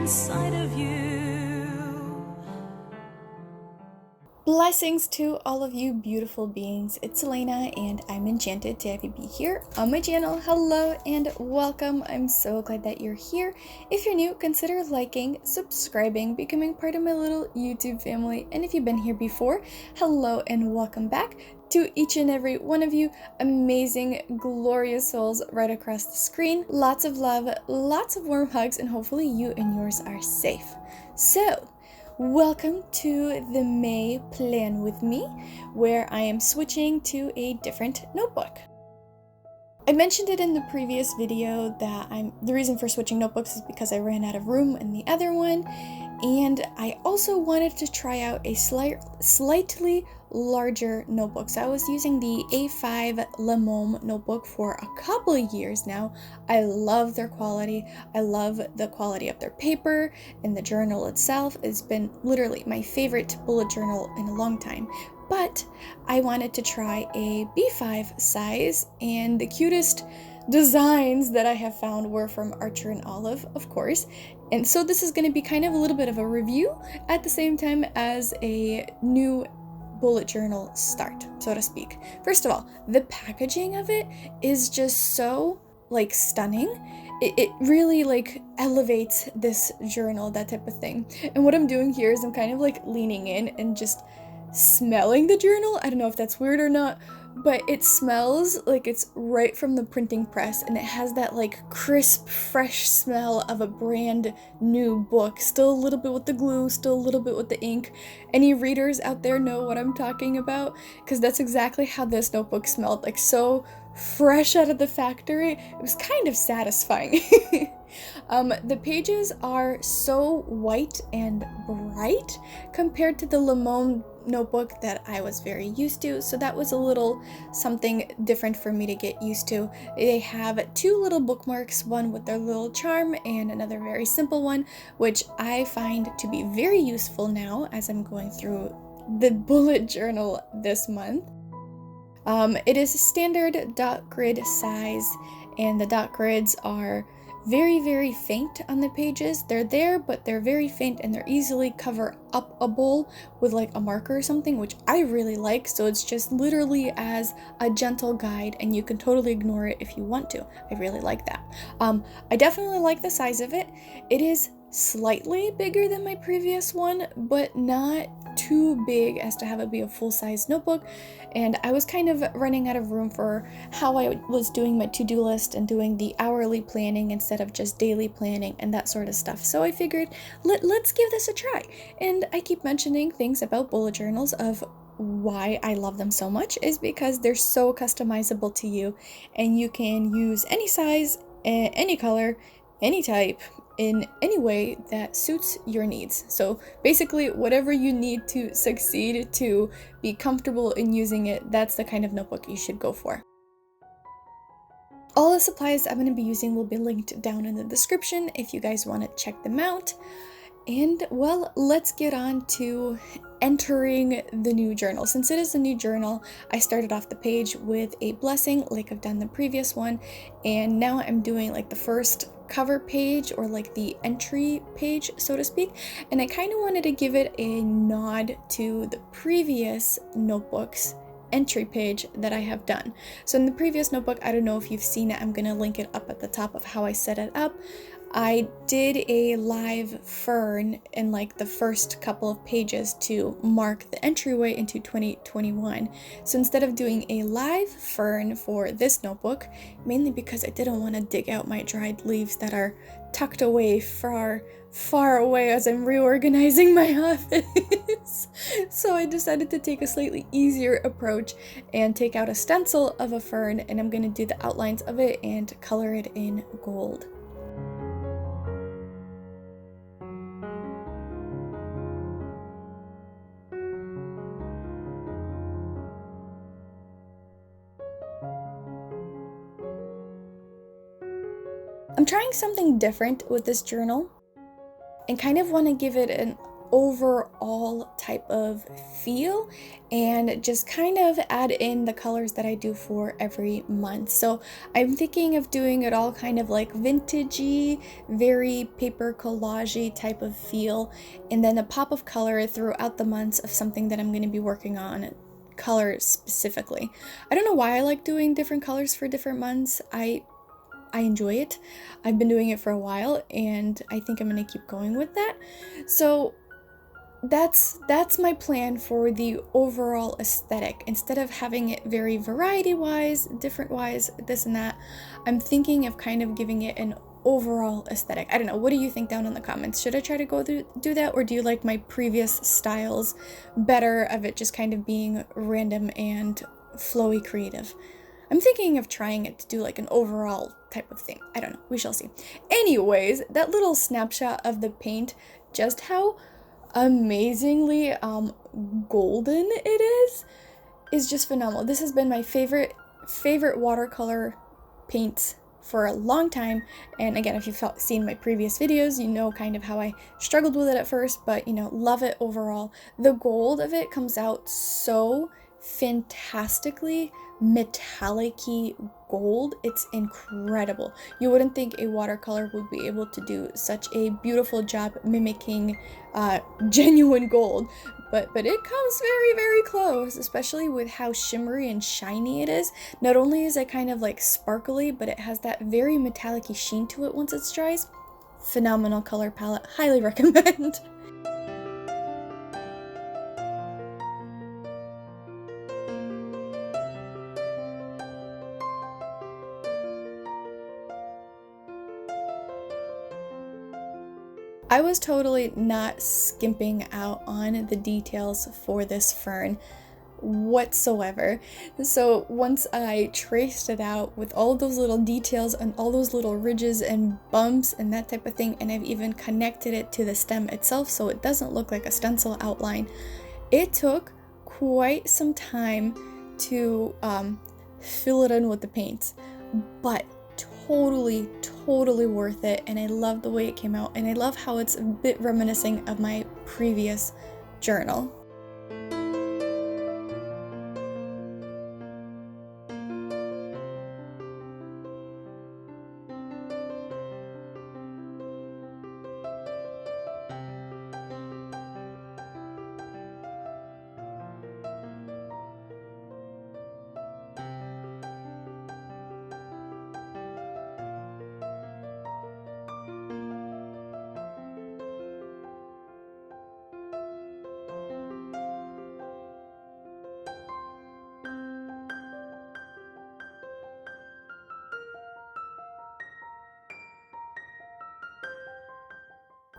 inside of you. Blessings to all of you beautiful beings. It's Elena and I'm enchanted to have you be here on my channel. Hello and welcome. I'm so glad that you're here. If you're new, consider liking, subscribing, becoming part of my little YouTube family. And if you've been here before, hello and welcome back to each and every one of you amazing, glorious souls right across the screen. Lots of love, lots of warm hugs, and hopefully you and yours are safe. So, welcome to the May Plan with me, where I am switching to a different notebook. I mentioned it in the previous video that the reason for switching notebooks is because I ran out of room in the other one, and I also wanted to try out a slightly larger notebook. So I was using the A5 Le Môme notebook for a couple of years now. I love their quality. I love the quality of their paper, and the journal itself has been literally my favorite bullet journal in a long time. But I wanted to try a B5 size, and the cutest designs that I have found were from Archer and Olive, of course. And so this is going to be kind of a little bit of a review at the same time as a new bullet journal start, so to speak. First of all, the packaging of it is just so stunning. It really elevates this journal, that type of thing. And what I'm doing here is I'm kind of leaning in and just smelling the journal. I don't know if that's weird or not, but it smells like it's right from the printing press, and it has that crisp, fresh smell of a brand new book. Still a little bit with the glue, still a little bit with the ink. Any readers out there know what I'm talking about, because that's exactly how this notebook smelled, so fresh out of the factory. It was kind of satisfying. The pages are so white and bright compared to the Le Môme notebook that I was very used to, so that was a little something different for me to get used to. They have two little bookmarks, one with their little charm and another very simple one, which I find to be very useful now as I'm going through the bullet journal this month. It is a standard dot grid size, and the dot grids are very, very faint on the pages. They're there, but they're very faint, and they're easily cover-upable with a marker or something, which I really like. So it's just literally as a gentle guide, and you can totally ignore it if you want to. I really like that. I definitely like the size of it. It is slightly bigger than my previous one, but not too big as to have it be a full-size notebook. And I was kind of running out of room for how I was doing my to-do list and doing the hourly planning instead of just daily planning and that sort of stuff. So I figured, let's give this a try. And I keep mentioning things about bullet journals of why I love them so much is because they're so customizable to you, and you can use any size, any color, any type, in any way that suits your needs. So basically, whatever you need to succeed, to be comfortable in using it, that's the kind of notebook you should go for. All the supplies I'm going to be using will be linked down in the description if you guys want to check them out. And well, let's get on to entering the new journal. Since it is a new journal, I started off the page with a blessing like I've done the previous one, and now I'm doing the first cover page, or the entry page, so to speak. And I kind of wanted to give it a nod to the previous notebook's entry page that I have done. So in the previous notebook, I don't know if you've seen it, I'm gonna link it up at the top of how I set it up. I did a live fern in the first couple of pages to mark the entryway into 2021. So instead of doing a live fern for this notebook, mainly because I didn't want to dig out my dried leaves that are tucked away far away as I'm reorganizing my office. So I decided to take a slightly easier approach and take out a stencil of a fern, and I'm going to do the outlines of it and color it in gold. I'm trying something different with this journal and kind of want to give it overall type of feel and just kind of add in the colors that I do for every month. So I'm thinking of doing it all kind of like vintagey, very paper collage-y type of feel, and then a pop of color throughout the months of something that I'm going to be working on, colors specifically. I don't know why I like doing different colors for different months. I enjoy it. I've been doing it for a while and I think I'm going to keep going with that. So that's my plan for the overall aesthetic. Instead of having it very variety wise, different wise, this and that, I'm thinking of kind of giving it an overall aesthetic. I don't know, what do you think down in the comments? Should I try to do that, or do you like my previous styles better of it just kind of being random and flowy creative? I'm thinking of trying it to do like an overall type of thing. I don't know, we shall see. Anyways, that little snapshot of the paint, just how amazingly golden it is just phenomenal. This has been my favorite watercolor paint for a long time, and again, if you've seen my previous videos, you know kind of how I struggled with it at first, but you know, love it overall. The gold of it comes out so fantastically metallic-y gold. It's incredible. You wouldn't think a watercolor would be able to do such a beautiful job mimicking genuine gold, but it comes very close, especially with how shimmery and shiny it is. Not only is it kind of like sparkly, but it has that very metallic-y sheen to it once it dries. Phenomenal color palette, highly recommend. I was totally not skimping out on the details for this fern whatsoever. So once I traced it out with all those little details and all those little ridges and bumps and that type of thing, and I've even connected it to the stem itself so it doesn't look like a stencil outline, it took quite some time to fill it in with the paints, but totally worth it, and I love the way it came out, and I love how it's a bit reminiscent of my previous journal.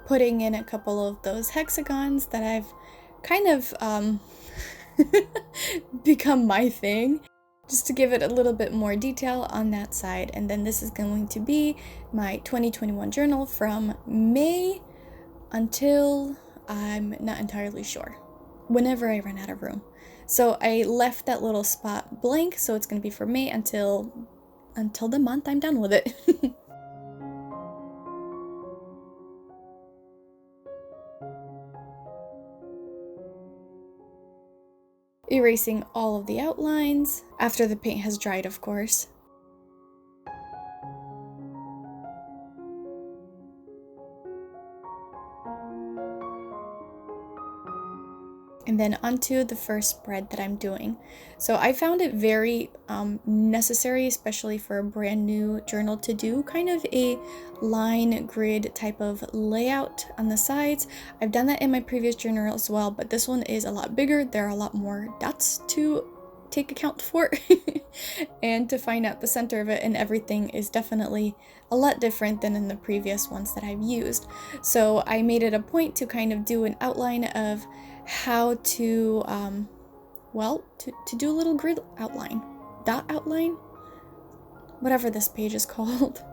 Putting in a couple of those hexagons that I've kind of become my thing, just to give it a little bit more detail on that side. And then this is going to be my 2021 journal from May until I'm not entirely sure, whenever I run out of room. So I left that little spot blank, so it's going to be for May until the month I'm done with it. Erasing all of the outlines, after the paint has dried, of course. And then onto the first spread that I'm doing. So I found it very necessary, especially for a brand new journal, to do kind of a line grid type of layout on the sides. I've done that in my previous journal as well, but this one is a lot bigger. There are a lot more dots to take account for and to find out the center of it, and everything is definitely a lot different than in the previous ones that I've used. So I made it a point to kind of do an outline of how to to do a little grid outline, dot outline, whatever this page is called.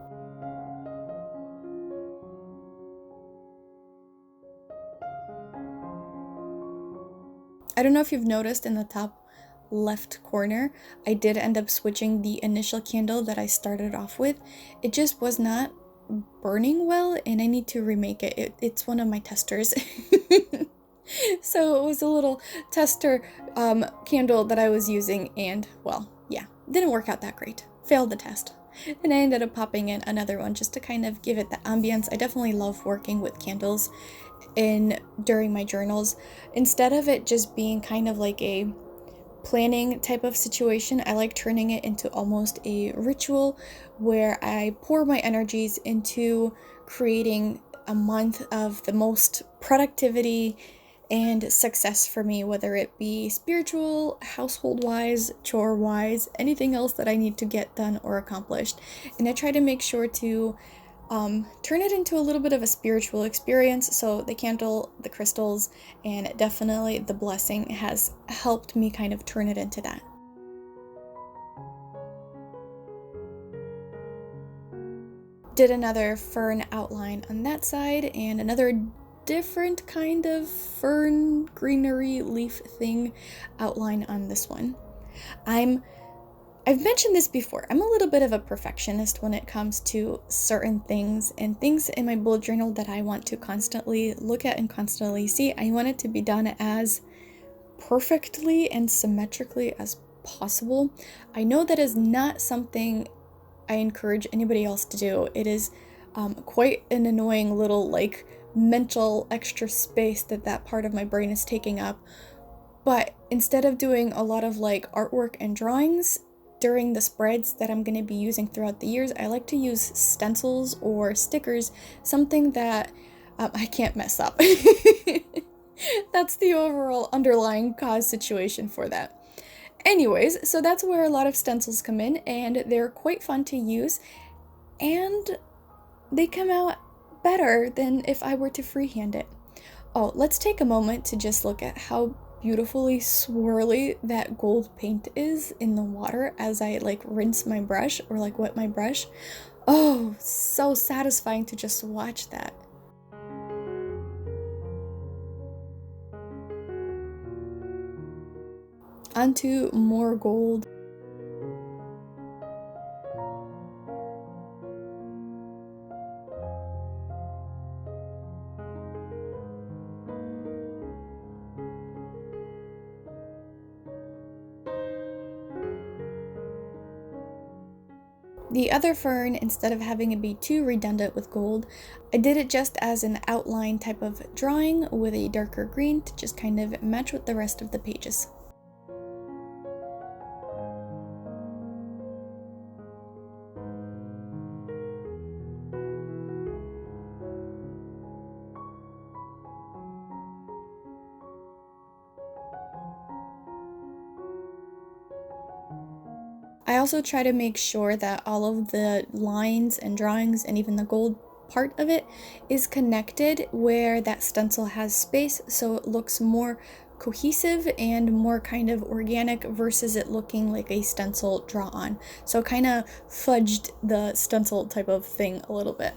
I don't know if you've noticed in the top left corner, I did end up switching the initial candle that I started off with. It just was not burning well, and I need to remake it. It's one of my testers. So it was a little tester candle that I was using, and well, yeah, didn't work out that great. Failed the test. And I ended up popping in another one just to kind of give it the ambience. I definitely love working with candles during my journals. Instead of it just being kind of like a planning type of situation, I like turning it into almost a ritual where I pour my energies into creating a month of the most productivity and success for me, whether it be spiritual, household wise, chore wise, anything else that I need to get done or accomplished. And I try to make sure to turn it into a little bit of a spiritual experience. So the candle, the crystals, and definitely the blessing has helped me kind of turn it into that. Did another fern outline on that side and another different kind of fern greenery leaf thing outline on this one. I've mentioned this before. I'm a little bit of a perfectionist when it comes to certain things and things in my bullet journal that I want to constantly look at and constantly see. I want it to be done as perfectly and symmetrically as possible. I know that is not something I encourage anybody else to do. It is quite an annoying little like mental extra space that part of my brain is taking up. But instead of doing a lot of like artwork and drawings during the spreads that I'm going to be using throughout the years, I like to use stencils or stickers, something that I can't mess up. That's the overall underlying cause situation for that. Anyways, so that's where a lot of stencils come in, and they're quite fun to use, and they come out better than if I were to freehand it. Oh, let's take a moment to just look at how beautifully swirly that gold paint is in the water as I like rinse my brush or like wet my brush. Oh, so satisfying to just watch that. Onto more gold. The other fern, instead of having it be too redundant with gold, I did it just as an outline type of drawing with a darker green to just kind of match with the rest of the pages. I also try to make sure that all of the lines and drawings and even the gold part of it is connected where that stencil has space, so it looks more cohesive and more kind of organic versus it looking like a stencil draw on. So kind of fudged the stencil type of thing a little bit.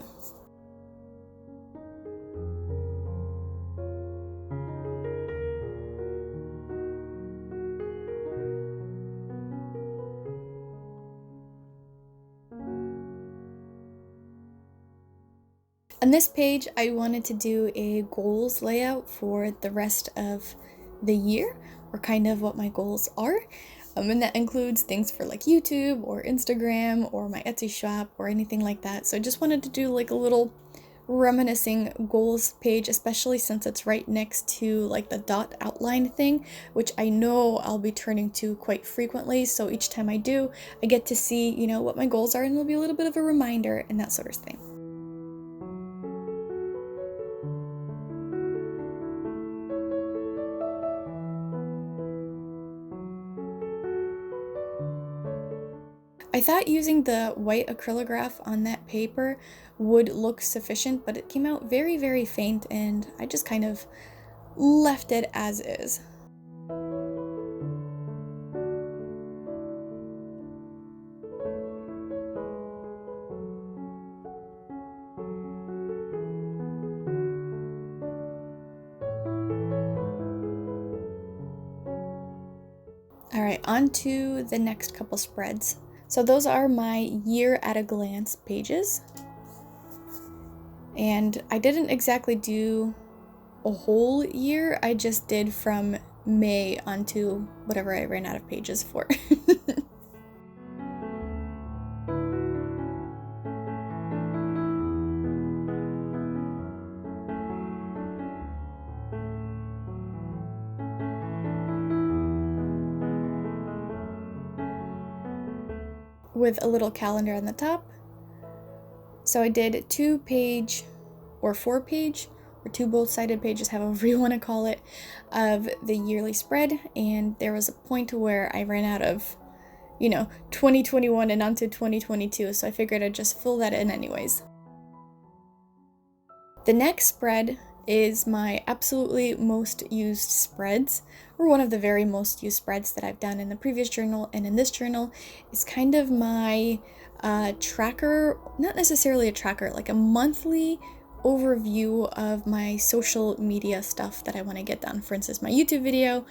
On this page, I wanted to do a goals layout for the rest of the year, or kind of what my goals are. And that includes things for like YouTube or Instagram or my Etsy shop or anything like that. So I just wanted to do like a little reminiscing goals page, especially since it's right next to like the dot outline thing, which I know I'll be turning to quite frequently. So each time I do, I get to see, you know, what my goals are, and it'll be a little bit of a reminder and that sort of thing. I thought using the white acrylograph on that paper would look sufficient, but it came out very, very faint, and I just kind of left it as is. Alright, on to the next couple spreads. So those are my year at a glance pages. And I didn't exactly do a whole year, I just did from May onto whatever I ran out of pages for. With a little calendar on the top. So I did 2-page or 4-page or 2 both-sided pages, however you want to call it, of the yearly spread, and there was a point where I ran out of, 2021 and onto 2022, so I figured I'd just fill that in anyways. The next spread is my absolutely most used spreads, or one of the very most used spreads that I've done in the previous journal and in this journal. Is kind of my tracker, not necessarily a tracker, like a monthly overview of my social media stuff that I want to get done. For instance, my YouTube video,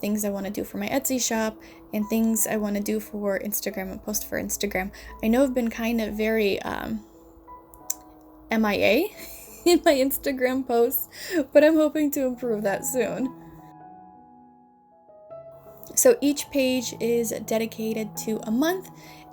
things I want to do for my Etsy shop, and things I want to do for Instagram and post for Instagram. I know I've been kind of very MIA in my Instagram posts, but I'm hoping to improve that soon. So each page is dedicated to a month,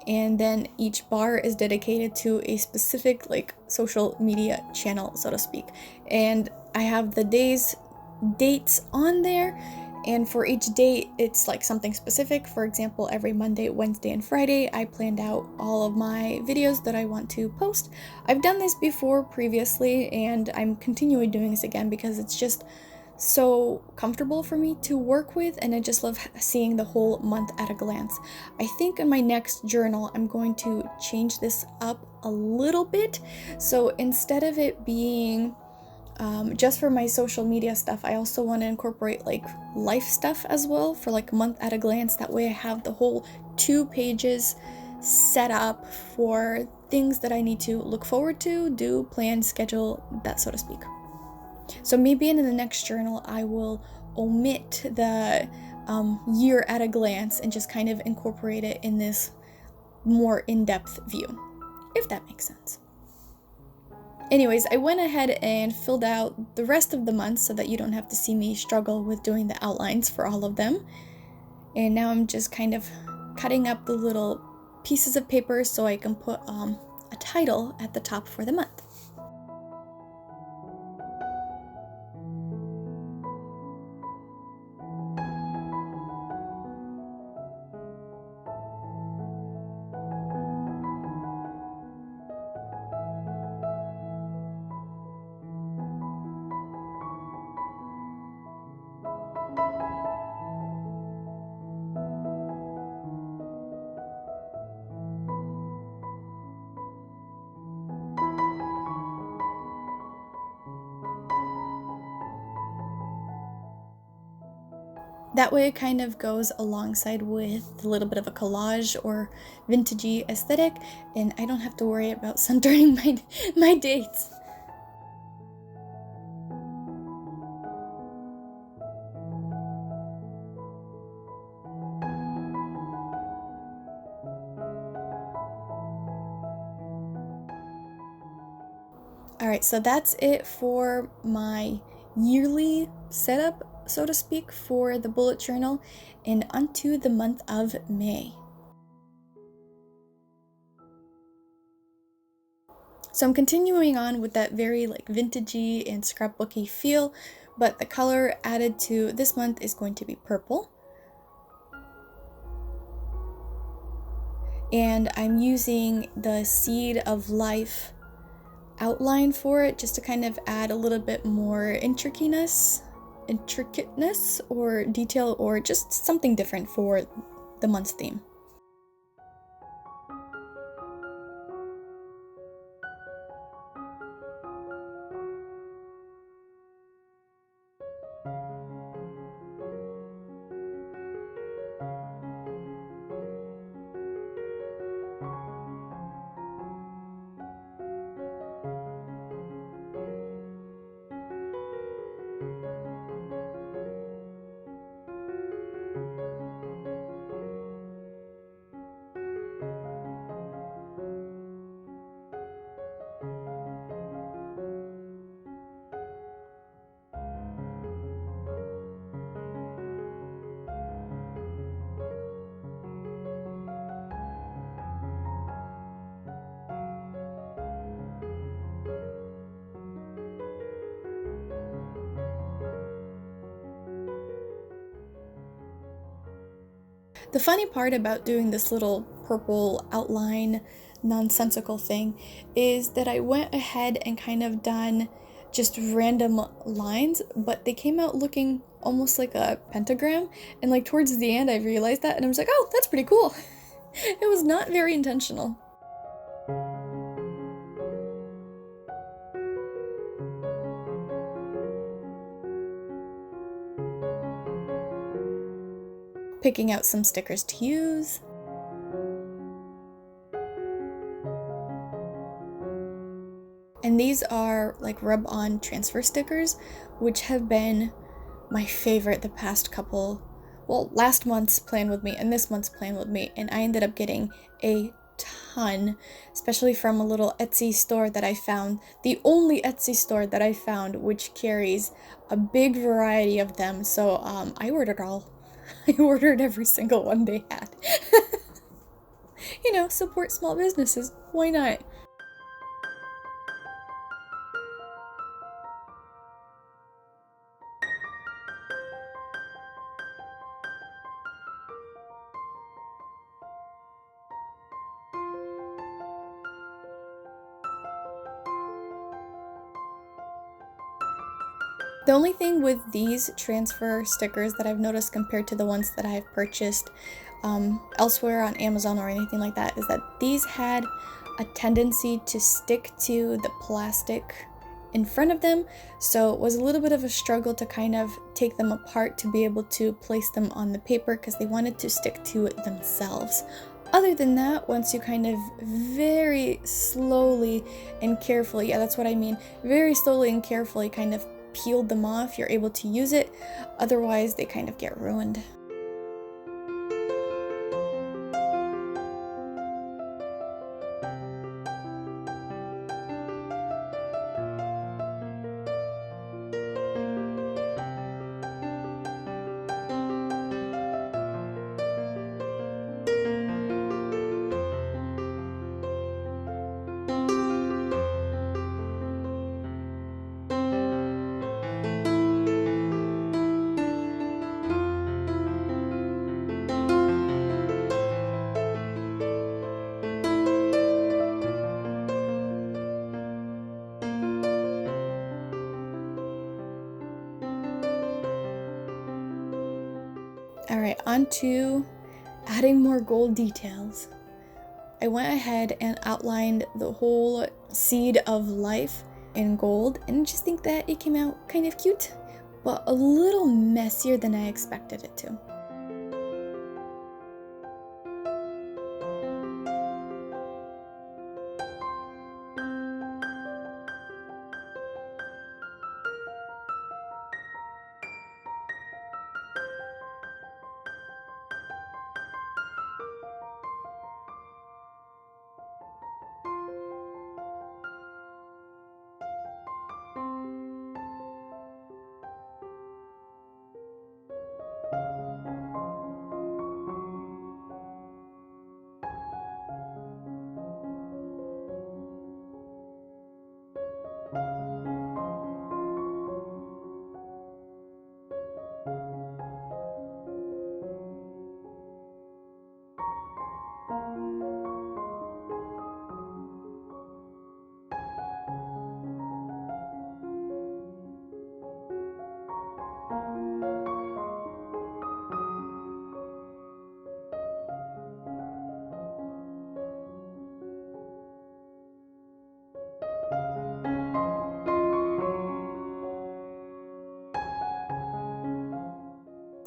and then each bar is dedicated to a specific social media channel, so to speak. And I have the dates on there, and for each date it's something specific. For example, every Monday, Wednesday, and Friday I planned out all of my videos that I want to post. I've done this before previously, and I'm continuing doing this again because it's just so comfortable for me to work with, and I just love seeing the whole month at a glance. I think in my next journal I'm going to change this up a little bit. So instead of it being just for my social media stuff, I also want to incorporate life stuff as well for a month at a glance. That way I have the whole 2 pages set up for things that I need to look forward to, do, plan, schedule, that so to speak. So maybe in the next journal I will omit the year at a glance and just kind of incorporate it in this more in-depth view, if that makes sense. Anyways, I went ahead and filled out the rest of the months so that you don't have to see me struggle with doing the outlines for all of them. And now I'm just kind of cutting up the little pieces of paper so I can put a title at the top for the month. That way it kind of goes alongside with a little bit of a collage or vintagey aesthetic, and I don't have to worry about centering my dates. Alright, so that's it for my yearly setup, so to speak, for the bullet journal, and onto the month of May. So I'm continuing on with that very vintagey and scrapbooky feel, but the color added to this month is going to be purple. And I'm using the Seed of Life outline for it just to kind of add a little bit more intricateness or detail, or just something different for the month's theme. The funny part about doing this little purple outline nonsensical thing is that I went ahead and kind of done just random lines, but they came out looking almost like a pentagram, and like towards the end I realized that and I was like, oh, that's pretty cool. It was not very intentional. Picking out some stickers to use. And these are like rub-on transfer stickers, which have been my favorite the past couple, well, last month's Plan With Me and this month's Plan With Me, and I ended up getting a ton, especially from a little Etsy store that I found, the only Etsy store that I found which carries a big variety of them, so I ordered all. I ordered every single one they had. You know, support small businesses, why not? The only thing with these transfer stickers that I've noticed compared to the ones that I've purchased elsewhere on Amazon or anything like that is that these had a tendency to stick to the plastic in front of them, so it was a little bit of a struggle to kind of take them apart to be able to place them on the paper because they wanted to stick to it themselves. Other than that, once you kind of very slowly and carefully, yeah, that's what I mean, very slowly and carefully kind of peeled them off, you're able to use it. Otherwise, they kind of get ruined. Alright, on to adding more gold details. I went ahead and outlined the whole seed of life in gold, and I just think that it came out kind of cute, but a little messier than I expected it to.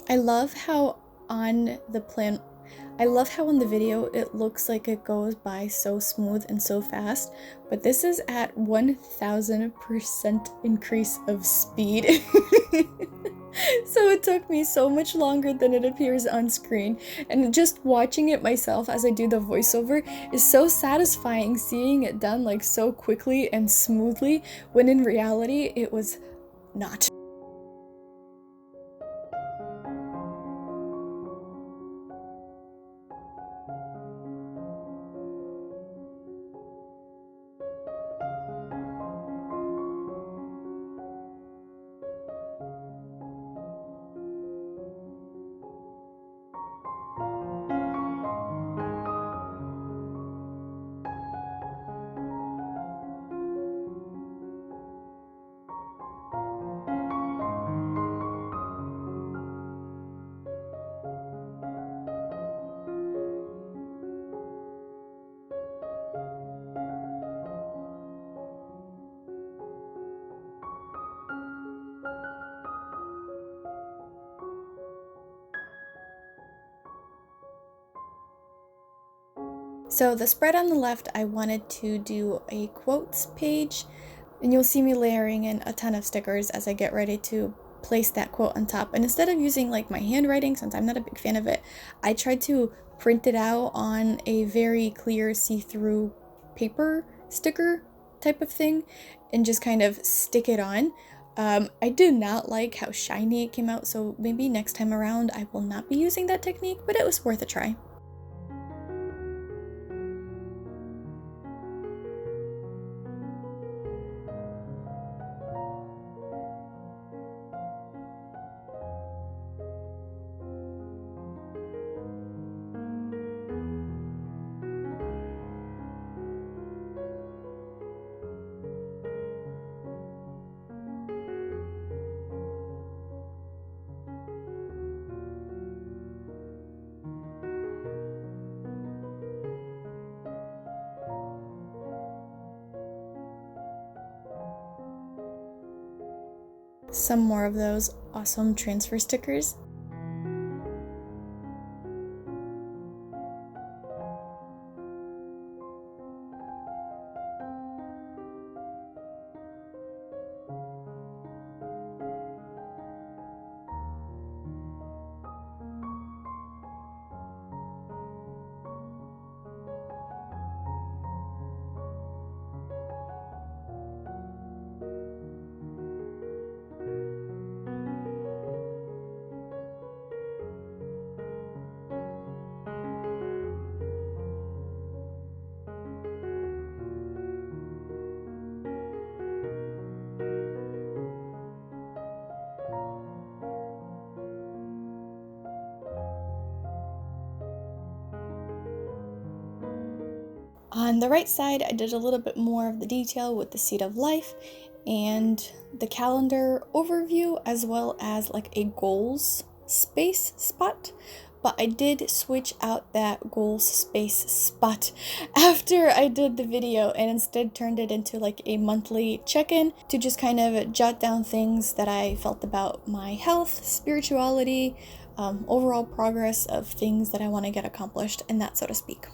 I love how on the video it looks like it goes by so smooth and so fast, but this is at 1000% increase of speed. So it took me so much longer than it appears on screen, and just watching it myself as I do the voiceover is so satisfying, seeing it done like so quickly and smoothly when in reality it was not. So the spread on the left, I wanted to do a quotes page, and you'll see me layering in a ton of stickers as I get ready to place that quote on top. And instead of using like my handwriting, since I'm not a big fan of it, I tried to print it out on a very clear see-through paper sticker type of thing and just kind of stick it on. I do not like how shiny it came out, so maybe next time around I will not be using that technique, but it was worth a try. Some more of those awesome transfer stickers. On the right side, I did a little bit more of the detail with the seed of life and the calendar overview, as well as like a goals space spot. But I did switch out that goals space spot after I did the video and instead turned it into like a monthly check-in to just kind of jot down things that I felt about my health, spirituality, overall progress of things that I want to get accomplished, and that, so to speak.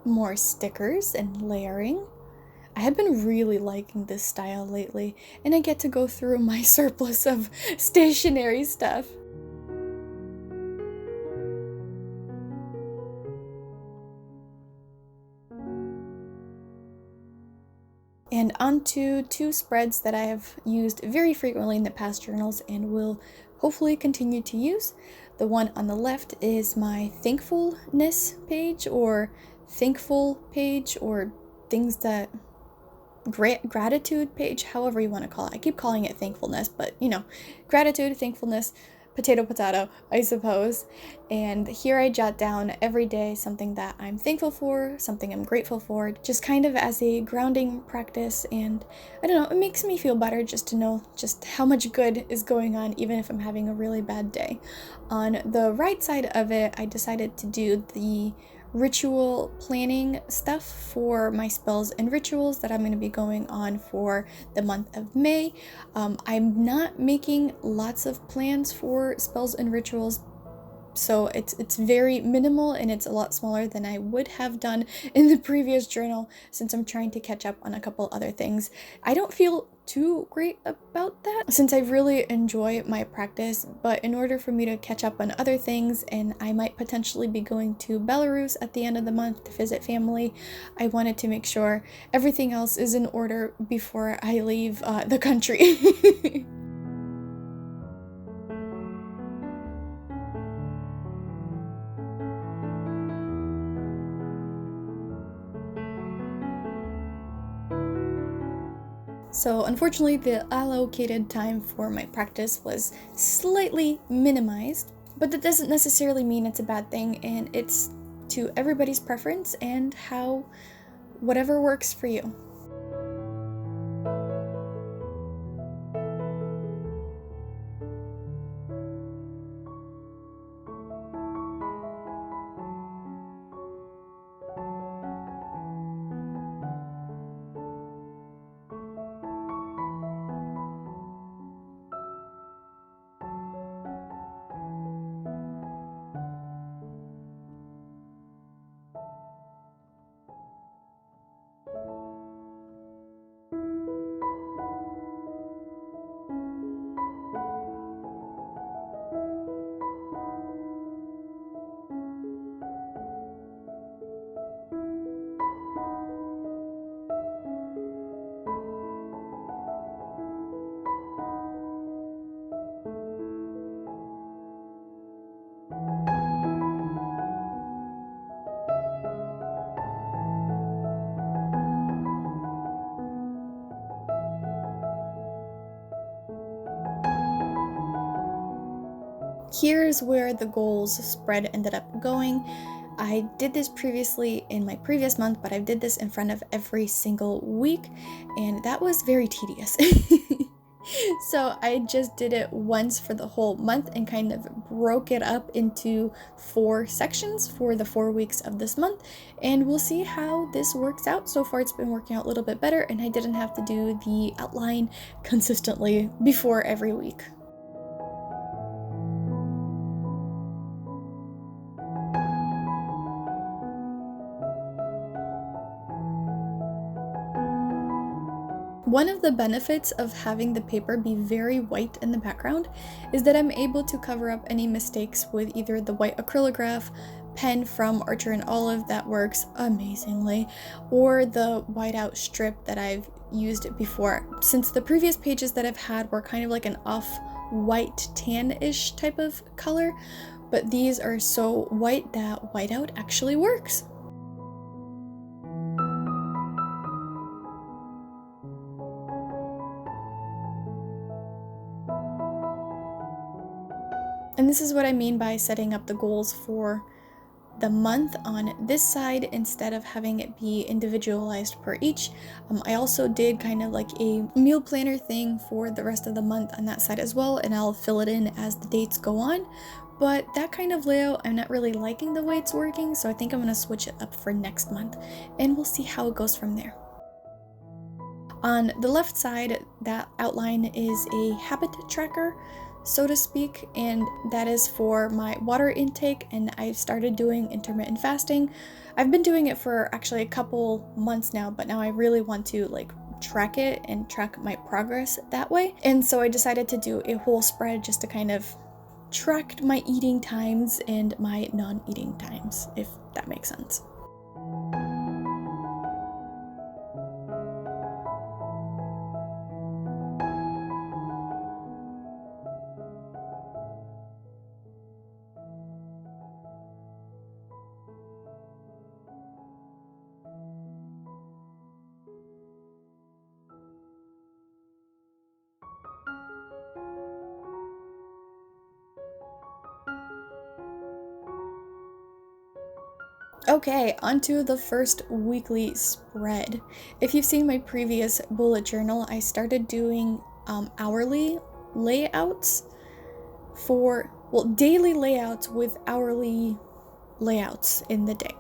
More stickers and layering. I have been really liking this style lately, and I get to go through my surplus of stationery stuff. And onto two spreads that I have used very frequently in the past journals and will hopefully continue to use. The one on the left is my thankfulness page, or thankful page, or things that gratitude page, however you want to call it. I keep calling it thankfulness, but you know, gratitude, thankfulness, potato, I suppose. And here I jot down every day something that I'm thankful for, something I'm grateful for, just kind of as a grounding practice. And I don't know, it makes me feel better just to know just how much good is going on, even if I'm having a really bad day. On the right side of it, I decided to do the ritual planning stuff for my spells and rituals that I'm going to be going on for the month of May. I'm not making lots of plans for spells and rituals, so it's very minimal, and it's a lot smaller than I would have done in the previous journal, since I'm trying to catch up on a couple other things. I don't feel too great about that, since I really enjoy my practice, but in order for me to catch up on other things, and I might potentially be going to Belarus at the end of the month to visit family, I wanted to make sure everything else is in order before I leave the country. So unfortunately, the allocated time for my practice was slightly minimized, but that doesn't necessarily mean it's a bad thing, and it's to everybody's preference and how whatever works for you. Here's where the goals spread ended up going. I did this previously in my previous month, but I did this in front of every single week, and that was very tedious. So I just did it once for the whole month and kind of broke it up into 4 sections for the 4 weeks of this month, and we'll see how this works out. So far it's been working out a little bit better, and I didn't have to do the outline consistently before every week. One of the benefits of having the paper be very white in the background is that I'm able to cover up any mistakes with either the white acrylograph pen from Archer and Olive that works amazingly, or the whiteout strip that I've used before. Since the previous pages that I've had were kind of like an off-white tan-ish type of color, but these are so white that whiteout actually works. And this is what I mean by setting up the goals for the month on this side instead of having it be individualized per each. I also did kind of like a meal planner thing for the rest of the month on that side as well, and I'll fill it in as the dates go on. But that kind of layout, I'm not really liking the way it's working, so I think I'm going to switch it up for next month, and we'll see how it goes from there. On the left side, that outline is a habit tracker, so to speak, and that is for my water intake, and I've started doing intermittent fasting. I've been doing it for actually a couple months now, but now I really want to like track it and track my progress that way. And so I decided to do a whole spread just to kind of track my eating times and my non-eating times, if that makes sense. Okay, onto the first weekly spread. If you've seen my previous bullet journal, I started doing hourly layouts for, well, daily layouts with hourly layouts in the day.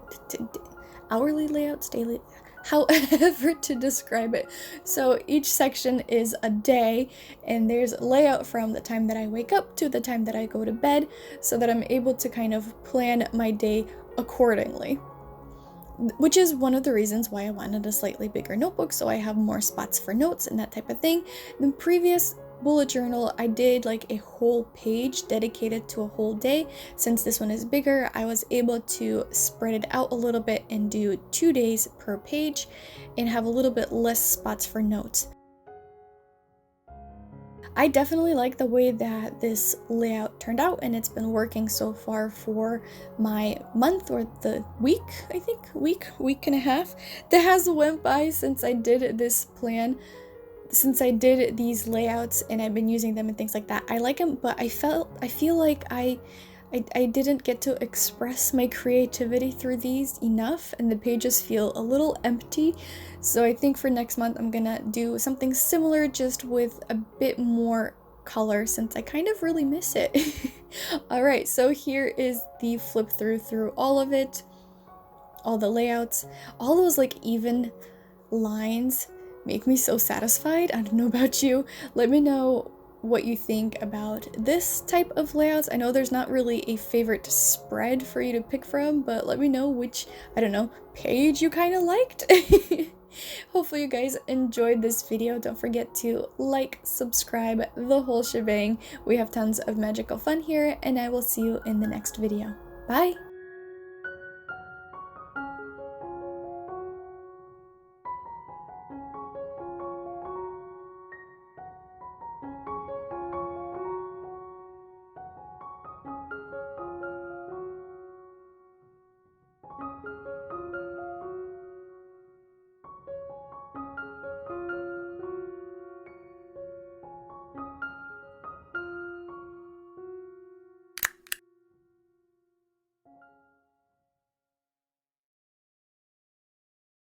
Hourly layouts, daily, however to describe it. So each section is a day, and there's a layout from the time that I wake up to the time that I go to bed, so that I'm able to kind of plan my day accordingly. Which is one of the reasons why I wanted a slightly bigger notebook, so I have more spots for notes and that type of thing. The previous bullet journal, I did like a whole page dedicated to a whole day. Since this one is bigger, I was able to spread it out a little bit and do 2 days per page and have a little bit less spots for notes. I definitely like the way that this layout turned out, and it's been working so far for my month, or the week, I think, week and a half that has went by since I did this plan, since I did these layouts, and I've been using them and things like that. I like them, but I feel like I didn't get to express my creativity through these enough, and the pages feel a little empty. So I think for next month I'm gonna do something similar, just with a bit more color, since I kind of really miss it. Alright, so here is the flip through all of it, all the layouts, all those like even lines make me so satisfied. I don't know about you. Let me know what you think about this type of layouts. I know there's not really a favorite spread for you to pick from, but let me know which, I don't know, page you kind of liked. Hopefully you guys enjoyed this video. Don't forget to like, subscribe, the whole shebang. We have tons of magical fun here, and I will see you in the next video. Bye!